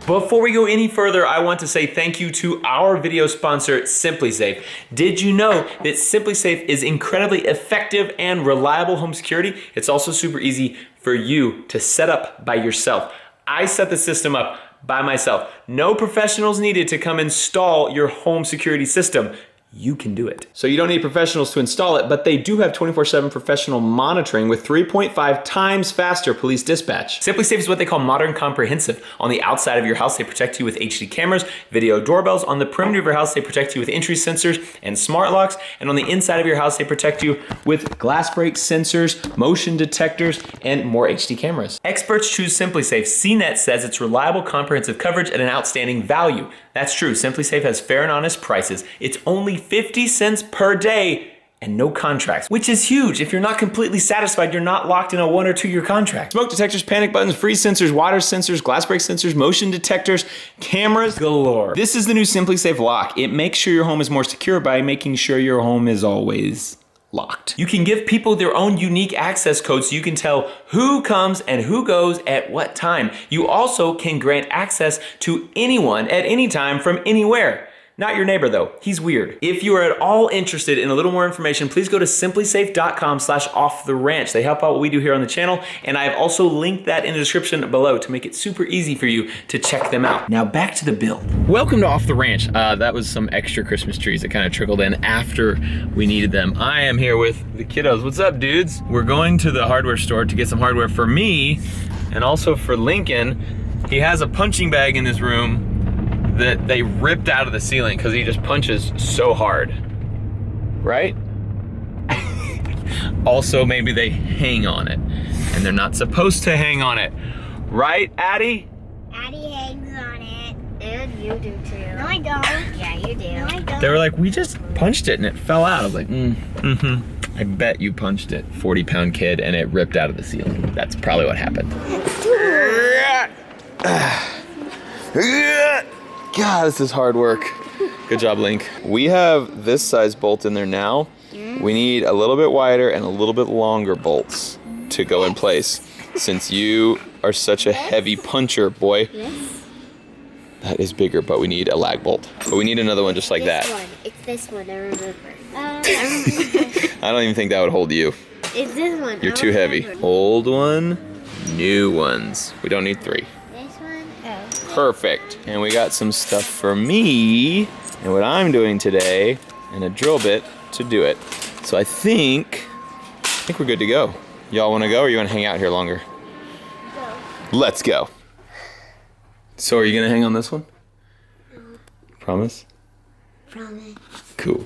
Before we go any further, I want to say thank you to our video sponsor, SimpliSafe. Did you know that SimpliSafe is incredibly effective and reliable home security? It's also super easy for you to set up by yourself. I set the system up by myself. No professionals needed to come install your home security system. You can do it. So you don't need professionals to install it, but they do have 24/7 professional monitoring with 3.5 times faster police dispatch. SimpliSafe is what they call modern comprehensive. On the outside of your house, they protect you with HD cameras, video doorbells. On the perimeter of your house, they protect you with entry sensors and smart locks. And on the inside of your house, they protect you with glass break sensors, motion detectors, and more HD cameras. Experts choose SimpliSafe. CNET says it's reliable, comprehensive coverage at an outstanding value. That's true. SimpliSafe has fair and honest prices. It's only 50 cents per day and no contracts, which is huge. If you're not completely satisfied, you're not locked in a 1 or 2 year contract. Smoke detectors, panic buttons, freeze sensors, water sensors, glass break sensors, motion detectors, cameras galore. This is the new SimpliSafe lock. It makes sure your home is more secure by making sure your home is always locked. You can give people their own unique access code so you can tell who comes and who goes at what time. You also can grant access to anyone at any time from anywhere. Not your neighbor though, he's weird. If you are at all interested in a little more information, please go to simplisafe.com/offtheranch. They help out what we do here on the channel, and I've also linked that in the description below to make it super easy for you to check them out. Now back to the build. Welcome to Off the Ranch. That was some extra Christmas trees that kind of trickled in after we needed them. I am here with the kiddos. What's up, dudes? We're going to the hardware store to get some hardware for me and also for Lincoln. He has a punching bag in his room that they ripped out of the ceiling because he just punches so hard, right? Also, maybe they hang on it, and they're not supposed to hang on it. Right, Addie? Addie hangs on it. And you do too. No, I don't. Yeah, you do. No, I don't. They were like, we just punched it and it fell out. I was like, I bet you punched it, 40-pound kid, and it ripped out of the ceiling. That's probably what happened. God, this is hard work. Good job, Link. We have this size bolt in there now. We need a little bit wider and a little bit longer bolts to go in place. Since you are such a heavy puncher, boy. Yes. That is bigger, but we need a lag bolt. But we need another one just like that. It's this one, I remember. I don't even think that would hold you. It's this one. You're too heavy. Old one, new ones. We don't need 3. Perfect. And we got some stuff for me and what I'm doing today and a drill bit to do it. So I think we're good to go. Y'all wanna go or you wanna hang out here longer? Go. Let's go. So are you gonna hang on this one? Promise? Promise. Cool.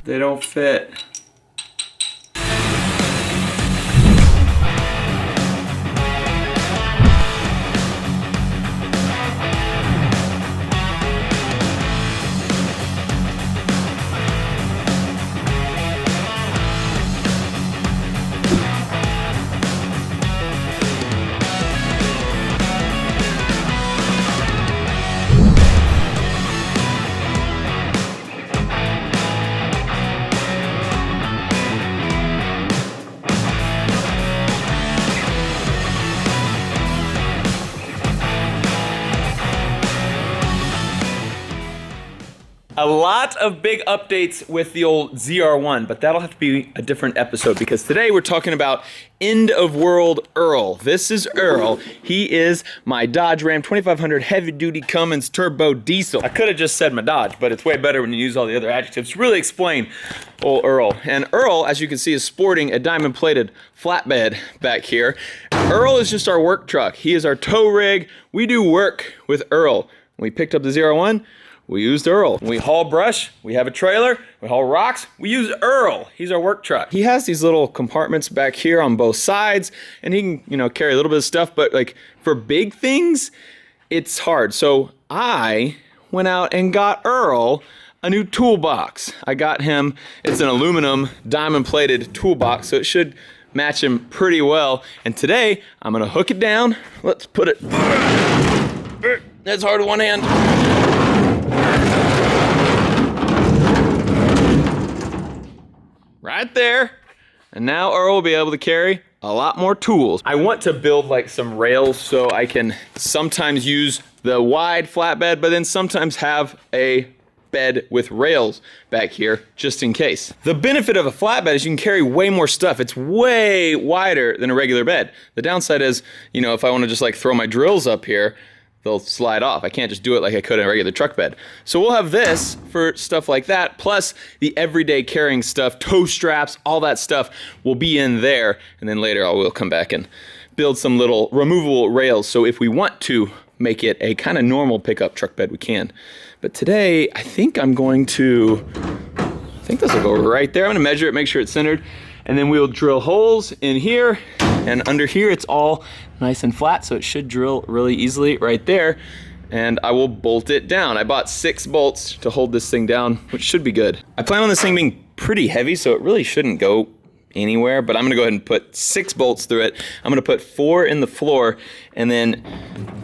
They don't fit. A lot of big updates with the old ZR1, but that'll have to be a different episode because today we're talking about end of world Earl. This is Earl. He is my Dodge Ram 2500 heavy duty Cummins turbo diesel. I could have just said my Dodge, but it's way better when you use all the other adjectives to really explain old Earl. And Earl, as you can see, is sporting a diamond plated flatbed back here. Earl is just our work truck. He is our tow rig. We do work with Earl. When we picked up the ZR1, we used Earl. When we haul brush, we have a trailer. We haul rocks, we use Earl. He's our work truck. He has these little compartments back here on both sides, and he can, you know, carry a little bit of stuff, but like for big things, it's hard. So I went out and got Earl a new toolbox. I got him, it's an aluminum diamond plated toolbox, so it should match him pretty well. And today, I'm gonna hook it down. Let's put it, that's hard with one hand. right there. And now Earl will be able to carry a lot more tools. I want to build like some rails so I can sometimes use the wide flatbed, but then sometimes have a bed with rails back here just in case. The benefit of a flatbed is you can carry way more stuff. It's way wider than a regular bed. The downside is, you know, if I want to just like throw my drills up here, they'll slide off. I can't just do it like I could in a regular truck bed. So we'll have this for stuff like that, plus the everyday carrying stuff, toe straps, all that stuff will be in there. And then later we'll come back and build some little removable rails. So if we want to make it a kind of normal pickup truck bed, we can. But today, I think this will go right there. I'm gonna measure it, make sure it's centered, and then we'll drill holes in here, and under here it's all nice and flat, so it should drill really easily right there, and I will bolt it down. I bought 6 bolts to hold this thing down, which should be good. I plan on this thing being pretty heavy, so it really shouldn't go anywhere, but I'm gonna go ahead and put 6 bolts through it. I'm gonna put 4 in the floor, and then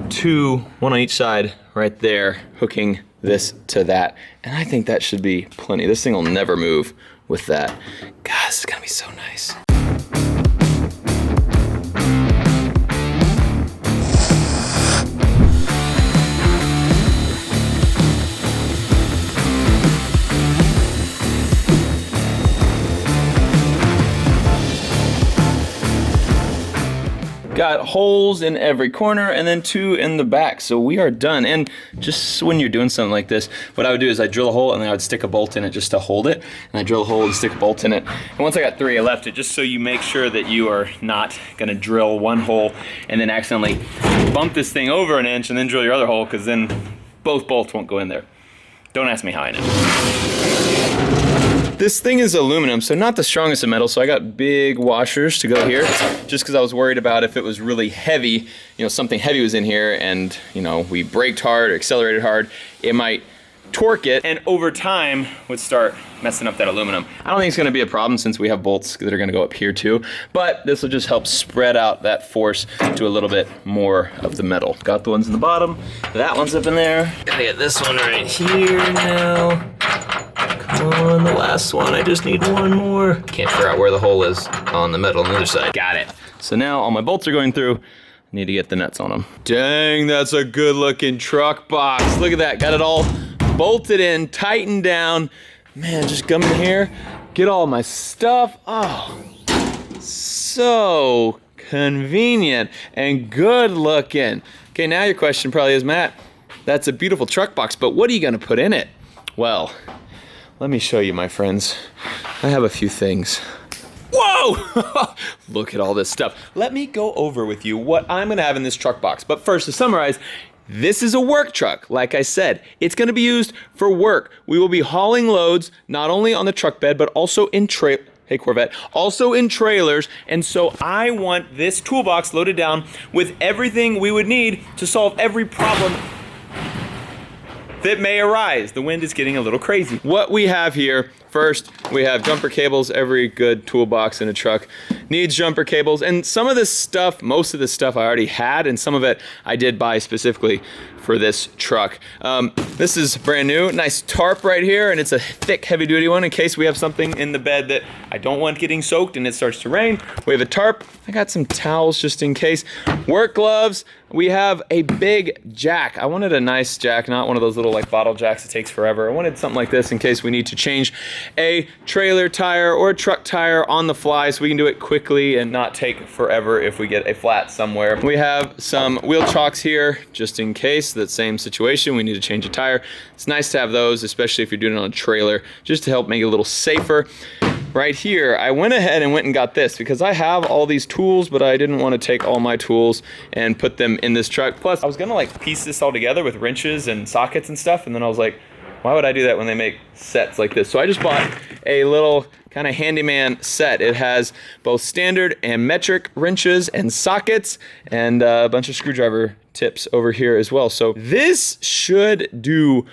2, 1 on each side right there, hooking this to that. And I think that should be plenty. This thing will never move with that. God, this is gonna be so nice. Got holes in every corner and then 2 in the back, so we are done. And just when you're doing something like this, what I would do is I'd drill a hole and then I would stick a bolt in it just to hold it, and I drill a hole and stick a bolt in it. And once I got 3, I left it just so you make sure that you are not gonna drill one hole and then accidentally bump this thing over an inch and then drill your other hole, because then both bolts won't go in there. Don't ask me how I know. This thing is aluminum, so not the strongest of metal, so I got big washers to go here, just because I was worried about if it was really heavy, you know, something heavy was in here and, you know, we braked hard or accelerated hard, it might torque it, and over time would start messing up that aluminum. I don't think it's gonna be a problem since we have bolts that are gonna go up here too, but this will just help spread out that force to a little bit more of the metal. Got the ones in the bottom, that one's up in there. Gotta get this one right here now. Come on, the last one, I just need one more. Can't figure out where the hole is on the metal on the other side. Got it. So now all my bolts are going through. I need to get the nuts on them. Dang, that's a good looking truck box. Look at that, got it all bolted in, tightened down. Man, just come in here, get all my stuff. Oh, so convenient and good looking. Okay, now your question probably is, Matt, that's a beautiful truck box, but what are you gonna put in it? Well, let me show you, my friends. I have a few things. Whoa! Look at all this stuff. Let me go over with you what I'm gonna have in this truck box. But first, to summarize, this is a work truck. Like I said, it's gonna be used for work. We will be hauling loads, not only on the truck bed, but also in hey Corvette, also in trailers. And so I want this toolbox loaded down with everything we would need to solve every problem that may arise. The wind is getting a little crazy. What we have here, first, we have jumper cables. Every good toolbox in a truck needs jumper cables. And some of this stuff, most of this stuff I already had, and some of it I did buy specifically for this truck. This is brand new, nice tarp right here, and it's a thick, heavy duty one in case we have something in the bed that I don't want getting soaked and it starts to rain. We have a tarp. I got some towels just in case. Work gloves. We have a big jack. I wanted a nice jack, not one of those little like bottle jacks that takes forever. I wanted something like this in case we need to change a trailer tire or a truck tire on the fly so we can do it quickly and not take forever if we get a flat somewhere. We have some wheel chocks here just in case, that same situation, we need to change a tire. It's nice to have those, especially if you're doing it on a trailer, just to help make it a little safer. Right here, I went ahead and went and got this because I have all these tools, but I didn't want to take all my tools and put them in this truck. Plus, I was gonna like piece this all together with wrenches and sockets and stuff, and then I was like, why would I do that when they make sets like this? So I just bought a little kind of handyman set. It has both standard and metric wrenches and sockets and a bunch of screwdriver tips over here as well. So this should do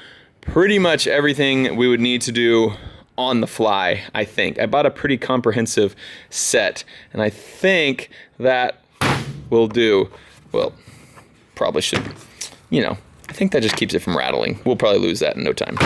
pretty much everything we would need to do on the fly, I think. I bought a pretty comprehensive set, and I think that will do, well, probably should, you know, I think that just keeps it from rattling. We'll probably lose that in no time.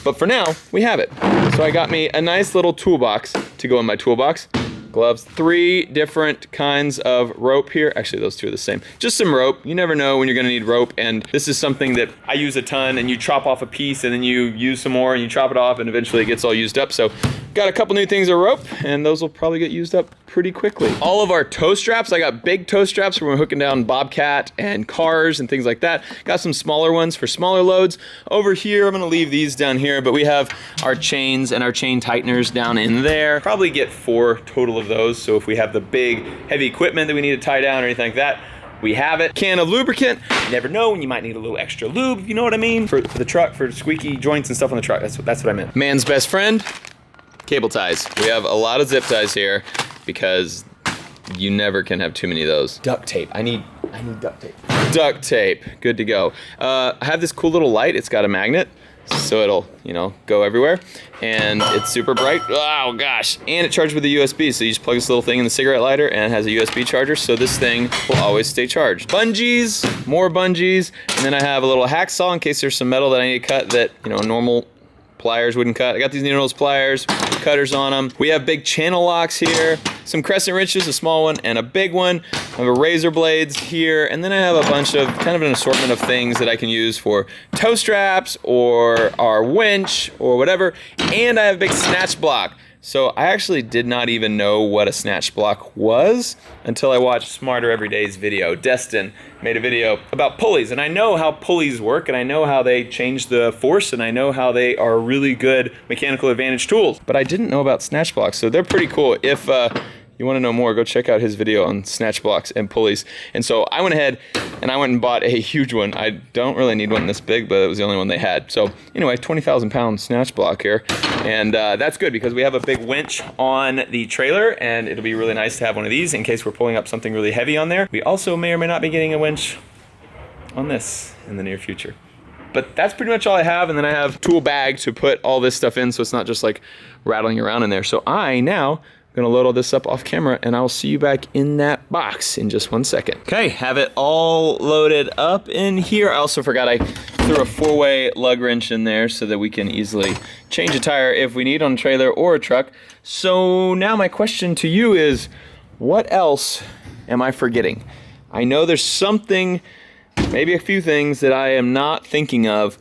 But for now, we have it. So I got me a nice little toolbox to go in my toolbox. Gloves, 3 different kinds of rope here. Actually, those 2 are the same. Just some rope. You never know when you're gonna need rope, and this is something that I use a ton, and you chop off a piece, and then you use some more, and you chop it off, and eventually it gets all used up. So got a couple new things of rope, and those will probably get used up pretty quickly. All of our toe straps, I got big toe straps for when we're hooking down Bobcat and cars and things like that. Got some smaller ones for smaller loads. Over here, I'm gonna leave these down here, but we have our chains and our chain tighteners down in there. Probably get 4 total of those, so if we have the big heavy equipment that we need to tie down or anything like that, we have it. Can of lubricant. You never know when you might need a little extra lube, you know what I mean? For the truck, for squeaky joints and stuff on the truck. That's what I meant. Man's best friend, cable ties. We have a lot of zip ties here because you never can have too many of those. Duct tape. I need duct tape. Duct tape. Good to go. I have this cool little light. It's got a magnet, so it'll, you know, go everywhere. And it's super bright. Oh gosh. And it charges with a USB, so you just plug this little thing in the cigarette lighter and it has a USB charger, so this thing will always stay charged. Bungees, more bungees, and then I have a little hacksaw in case there's some metal that I need to cut that, you know, normal pliers wouldn't cut. I got these needle nose pliers, cutters on them. We have big channel locks here, some crescent wrenches, a small one and a big one. I have a razor blades here, and then I have a bunch of, kind of an assortment of things that I can use for toe straps or our winch or whatever. And I have a big snatch block. So I actually did not even know what a snatch block was until I watched Smarter Every Day's video. Destin made a video about pulleys, and I know how pulleys work, and I know how they change the force, and I know how they are really good mechanical advantage tools. But I didn't know about snatch blocks, so they're pretty cool. If you want to know more, go check out his video on snatch blocks and pulleys. And so I went ahead and I went and bought a huge one. I don't really need one this big, but it was the only one they had. So anyway, 20,000 pound snatch block here. And that's good because we have a big winch on the trailer, and it'll be really nice to have one of these in case we're pulling up something really heavy on there. We also may or may not be getting a winch on this in the near future. But that's pretty much all I have, and then I have a tool bag to put all this stuff in so it's not just like rattling around in there. So I now gonna load all this up off camera, and I'll see you back in that box in just 1 second. Okay, have it all loaded up in here. I also forgot I threw a 4-way lug wrench in there so that we can easily change a tire if we need on a trailer or a truck. So now my question to you is, what else am I forgetting? I know there's something, maybe a few things that I am not thinking of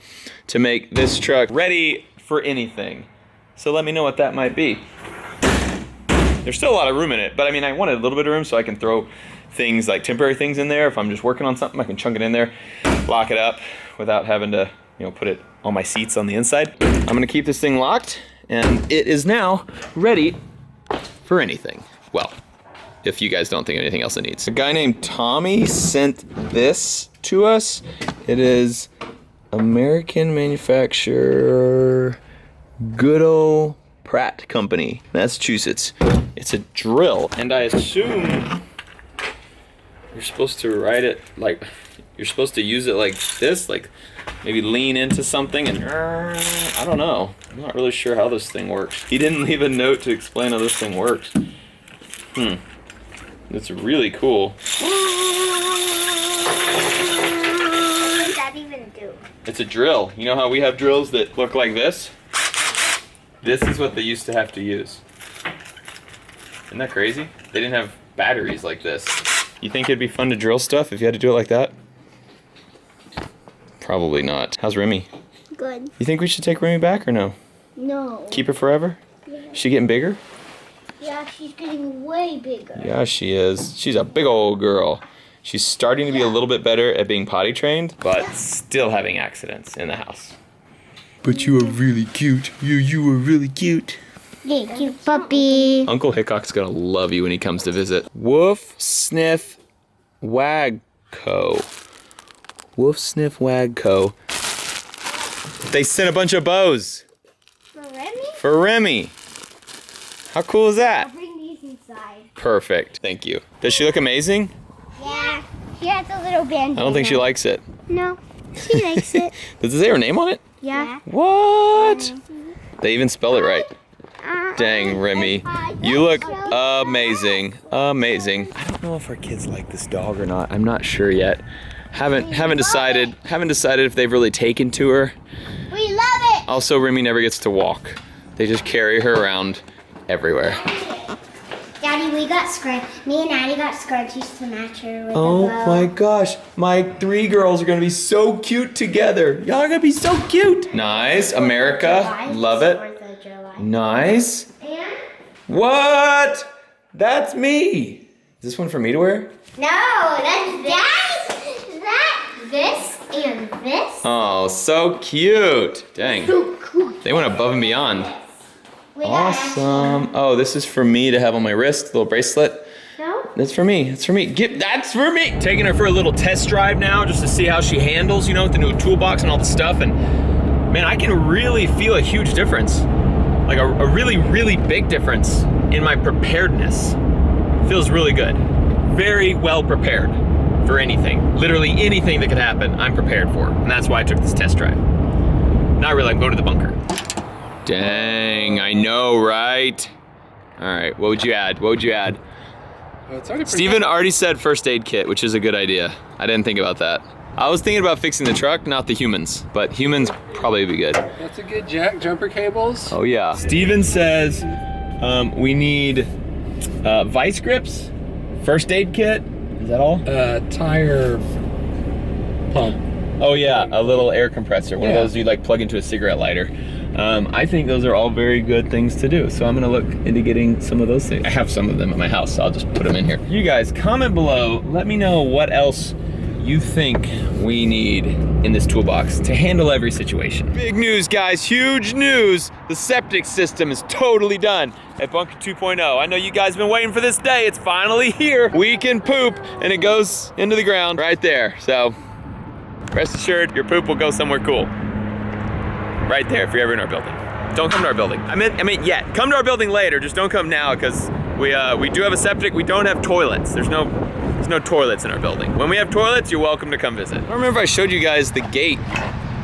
to make this truck ready for anything. So let me know what that might be. There's still a lot of room in it, but I mean, I wanted a little bit of room so I can throw things like temporary things in there. If I'm just working on something, I can chunk it in there, lock it up without having to, you know, put it on my seats on the inside. I'm gonna keep this thing locked, and it is now ready for anything. Well, if you guys don't think of anything else it needs. A guy named Tommy sent this to us. It is American manufacturer, good old Pratt Company, Massachusetts. It's a drill, and I assume you're supposed to ride it like, you're supposed to use it like this, like maybe lean into something and I don't know. I'm not really sure how this thing works. He didn't leave a note to explain how this thing works. It's really cool. What does that even do? It's a drill. You know how we have drills that look like this? This is what they used to have to use. Isn't that crazy? They didn't have batteries like this. You think it'd be fun to drill stuff if you had to do it like that? Probably not. How's Remy? Good. You think we should take Remy back or no? No. Keep her forever? Yeah. Is she getting bigger? Yeah, she's getting way bigger. Yeah, she is. She's a big old girl. She's starting to be a little bit better at being potty trained, but still having accidents in the house. But you are really cute. You are really cute. Thank you, puppy. Uncle Hickok's gonna love you when he comes to visit. Woof, sniff, wag co. Woof, sniff, wag co. They sent a bunch of bows. For Remy? For Remy. How cool is I'll that? bring these inside. Perfect. Thank you. Does she look amazing? Yeah. She has a little band. I don't think she likes it. No. She likes it. Does it say her name on it? Yeah. What? They even spell it right. Dang, Remy. You look amazing. Amazing. I don't know if our kids like this dog or not. I'm not sure yet. Haven't decided if they've really taken to her. We love it. Also, Remy never gets to walk. They just carry her around everywhere. Daddy, we got me and Addie got scrunchies to match her with Oh a bow. my gosh, my 3 girls are gonna be so cute together. Y'all are gonna be so cute. Nice, America, love it. 4th of July. Nice. And? What? That's me. Is this one for me to wear? No, that's this and this. Oh, so cute. Dang. So cool. They went above and beyond. We got Awesome. Oh, this is for me to have on my wrist, little bracelet. No? That's for me. That's for me. That's for me. Taking her for a little test drive now, just to see how she handles, you know, with the new toolbox and all the stuff. And man, I can really feel a huge difference, like a really, really big difference in my preparedness. Feels really good. Very well prepared for anything. Literally anything that could happen, I'm prepared for. And that's why I took this test drive. Not really. I'm going to the bunker. Dang, I know, right? All right, what would you add? What would you add? Steven already said first aid kit, which is a good idea. I didn't think about that. I was thinking about fixing the truck, not the humans, but humans probably would be good. That's a good jack, jumper cables. Oh yeah. Steven says we need vice grips, first aid kit. Is that all? Tire pump. Oh yeah, a little air compressor. One of those you like plug into a cigarette lighter. I think those are all very good things to do. So I'm gonna look into getting some of those things. I have some of them at my house, so I'll just put them in here. You guys, comment below, let me know what else you think we need in this toolbox to handle every situation. Big news, guys, huge news. The septic system is totally done at Bunker 2.0. I know you guys have been waiting for this day. It's finally here. We can poop and it goes into the ground right there. So rest assured, your poop will go somewhere cool. Right there, if you're ever in our building. Don't come to our building. I meant yet. Come to our building later, just don't come now, because we do have a septic, we don't have toilets. There's no toilets in our building. When we have toilets, you're welcome to come visit. I don't remember if I showed you guys the gate.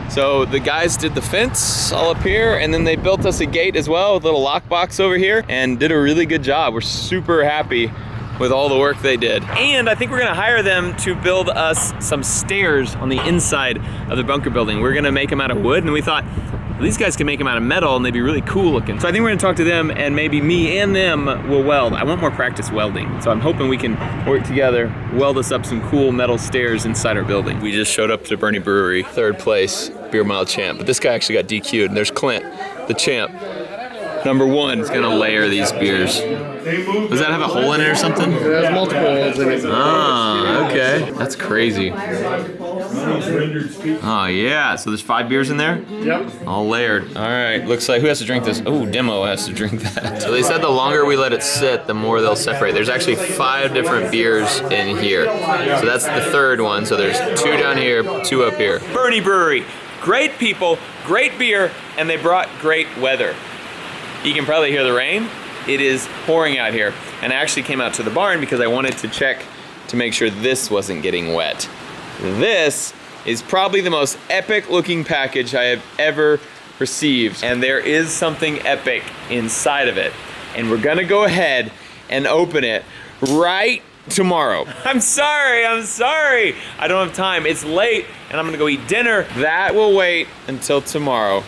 So the guys did the fence all up here, and then they built us a gate as well with a little lockbox over here, and did a really good job. We're super happy with all the work they did. And I think we're gonna hire them to build us some stairs on the inside of the bunker building. We're gonna make them out of wood, and we thought, well, these guys can make them out of metal and they'd be really cool looking. So I think we're gonna talk to them, and maybe me and them will weld. I want more practice welding. So I'm hoping we can work together, weld us up some cool metal stairs inside our building. We just showed up to Bernie Brewery, 3rd place, beer mile champ. But this guy actually got DQ'd, and there's Clint, the champ. Number 1 is gonna layer these beers. Does that have a hole in it or something? It has multiple holes in it. Ah, okay. That's crazy. Oh yeah, so there's 5 beers in there? Yep. All layered. All right, looks like, who has to drink this? Oh, Demo has to drink that. So they said the longer we let it sit, the more they'll separate. There's actually 5 different beers in here. So that's the 3rd one, so there's 2 down here, 2 up here. Bernie Brewery, great people, great beer, and they brought great weather. You can probably hear the rain. It is pouring out here. And I actually came out to the barn because I wanted to check to make sure this wasn't getting wet. This is probably the most epic looking package I have ever received. And there is something epic inside of it. And we're gonna go ahead and open it right tomorrow. I'm sorry. I don't have time. It's late and I'm gonna go eat dinner. That will wait until tomorrow.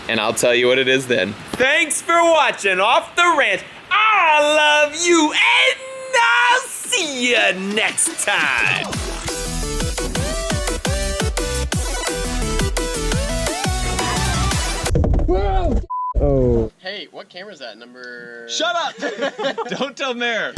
And I'll tell you what it is then. Thanks for watching Off the Ranch. I love you, and I'll see you next time. Oh. Hey, what camera is that? Number... Shut up! Don't tell Mayor.